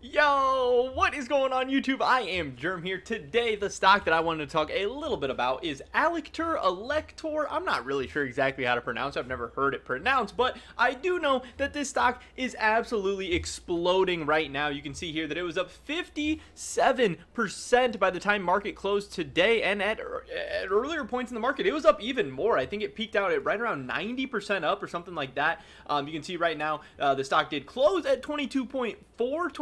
Yo, what is going on YouTube? I am Germ here. Today, the stock that I wanted to talk a little bit about is Alector, Alector. I'm not really sure exactly how to pronounce it. I've never heard it pronounced, but I do know that this stock is absolutely exploding right now. You can see here that it was up 57% by the time market closed today, and at earlier points in the market, it was up even more. I think it peaked out at right around 90% up or something like that. You can see right now the stock did close at $22.41.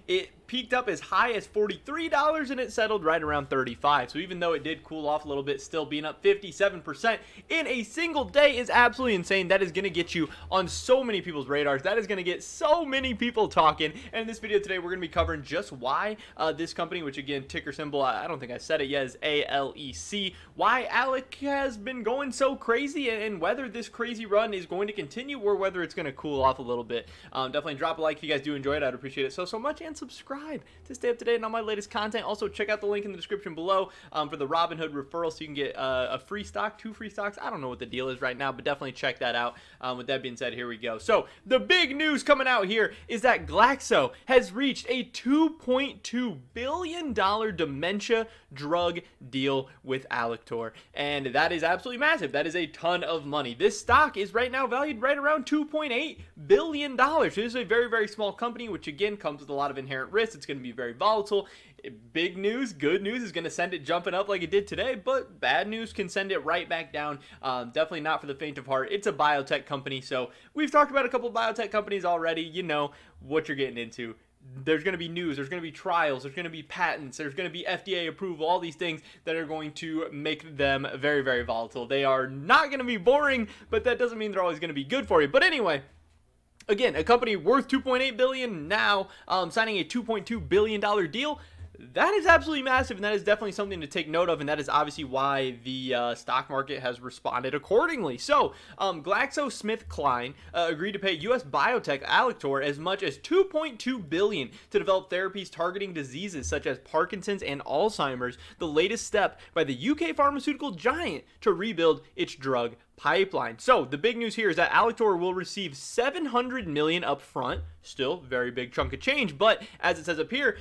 It peaked up as high as $43 and it settled right around 35. So even though it did cool off a little bit, still being up 57% in a single day is absolutely insane. That is going to get you on so many people's radars. That is going to get so many people talking. And in this video today, we're going to be covering just why this company, which again, ticker symbol, I don't think I said it yet, is ALEC, why Alec has been going so crazy and whether this crazy run is going to continue or whether it's going to cool off a little bit. Definitely drop a like if you guys do enjoy it. I'd appreciate it so much, and subscribe to stay up to date on all my latest content. Also, check out the link in the description below for the Robinhood referral so you can get a free stock, 2 free stocks. I don't know what the deal is right now, but definitely check that out. With that being said, here we go. So the big news coming out here is that Glaxo has reached a $2.2 billion dementia drug deal with Alector, and that is absolutely massive. That is a ton of money. This stock is right now valued right around $2.8 billion. It is a very, very small company, which again comes with a lot of inherent risks. It's going to be very volatile. Big news, good news is going to send it jumping up like it did today, but bad news can send it right back down. Definitely not for the faint of heart. It's a biotech company, so we've talked about a couple of biotech companies already. You know what you're getting into. There's going to be news, there's going to be trials, there's going to be patents, there's going to be FDA approval, all these things that are going to make them very, very volatile. They are not going to be boring, but that doesn't mean they're always going to be good for you. But anyway, again, a company worth $2.8 billion now signing a $2.2 billion deal. That is absolutely massive, and that is definitely something to take note of, and that is obviously why the stock market has responded accordingly. So, GlaxoSmithKline agreed to pay U.S. biotech Alector as much as $2.2 billion to develop therapies targeting diseases such as Parkinson's and Alzheimer's, the latest step by the UK pharmaceutical giant to rebuild its drug pipeline. So the big news here is that Alector will receive $700 million up front. Still very big chunk of change, but as it says up here,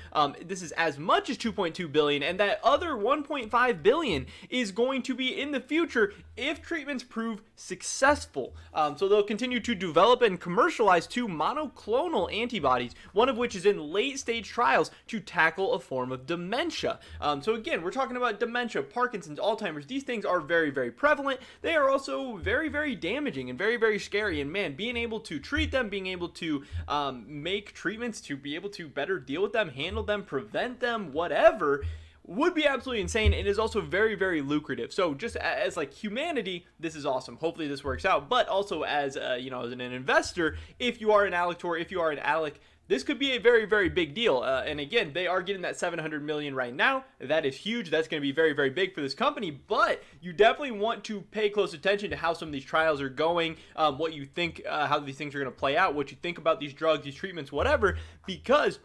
this is as much as $2.2 billion, and that other $1.5 billion is going to be in the future if treatments prove successful. So they'll continue to develop and commercialize 2 monoclonal antibodies, one of which is in late stage trials to tackle a form of dementia. So again, we're talking about dementia, Parkinson's, Alzheimer's. These things are very, very prevalent. They are also very, very damaging and very, very scary. And man, being able to treat them, being able to make treatments to be able to better deal with them, handle them, prevent them, whatever, would be absolutely insane. It is also very, very lucrative. So just as like humanity, this is awesome. Hopefully this works out. But also as you know, as an investor, if you are an Alector, if you are an Alec, this could be a very, very big deal. And again, they are getting that $700 million right now. That is huge. That's going to be very, very big for this company. But you definitely want to pay close attention to how some of these trials are going, what you think, how these things are going to play out, what you think about these drugs, these treatments, whatever, because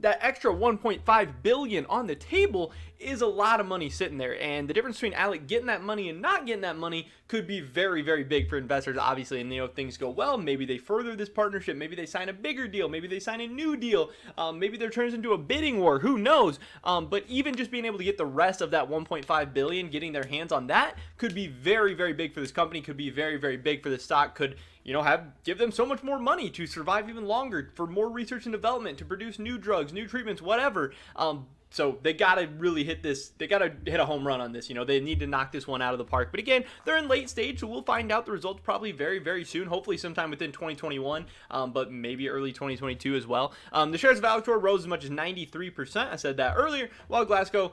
that extra $1.5 billion on the table is a lot of money sitting there, and the difference between Alec getting that money and not getting that money could be very, very big for investors, obviously. And you know, if things go well, maybe they further this partnership, maybe they sign a bigger deal, maybe they sign a new deal, maybe there turns into a bidding war, who knows. But even just being able to get the rest of that $1.5 billion, getting their hands on that, could be very, very big for this company, could be very, very big for the stock, could, you know, give them so much more money to survive even longer, for more research and development, to produce new drugs, new treatments, whatever. So they got to really hit this. They got to hit a home run on this. You know, they need to knock this one out of the park. But again, they're in late stage, so we'll find out the results probably very, very soon. Hopefully sometime within 2021, but maybe early 2022 as well. The shares of Alector rose as much as 93%. I said that earlier, while Glaxo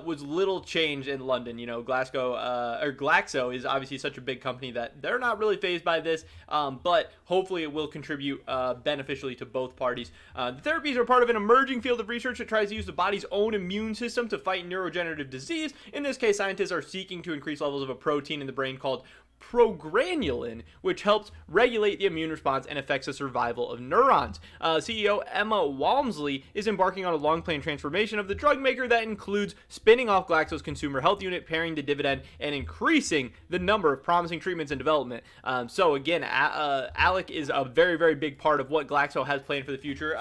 was little changed in London. You know, Glaxo is obviously such a big company that they're not really fazed by this, but hopefully it will contribute beneficially to both parties. The therapies are part of an emerging field of research that tries to use the body's own immune system to fight neurodegenerative disease. In this case, scientists are seeking to increase levels of a protein in the brain called progranulin, which helps regulate the immune response and affects the survival of neurons. CEO Emma Walmsley is embarking on a long-planned transformation of the drug maker that includes spinning off Glaxo's consumer health unit, pairing the dividend, and increasing the number of promising treatments in development. So again, Alec is a very, very big part of what Glaxo has planned for the future.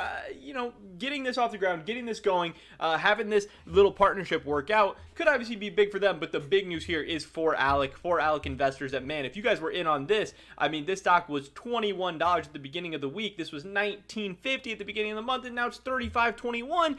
Getting this off the ground, getting this going, having this little partnership work out could obviously be big for them, but the big news here is for Alec investors that, man, if you guys were in on this, I mean, this stock was $21 at the beginning of the week. This was $19.50 at the beginning of the month, and now it's $35.21.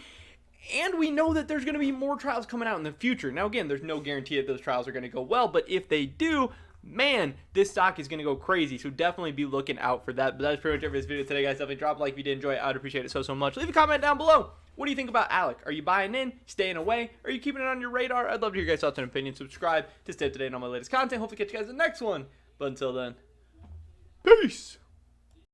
And we know that there's going to be more trials coming out in the future. Now, again, there's no guarantee that those trials are going to go well, but if they do, man, this stock is going to go crazy. So definitely be looking out for that. But that's pretty much it for this video today, guys. Definitely drop a like if you did enjoy it. I would appreciate it so much. Leave a comment down below. What do you think about Alec? Are you buying in, staying away? Are you keeping it on your radar? I'd love to hear your guys' thoughts and opinions. Subscribe to stay up to date on all my latest content. Hopefully catch you guys in the next one. But until then, peace.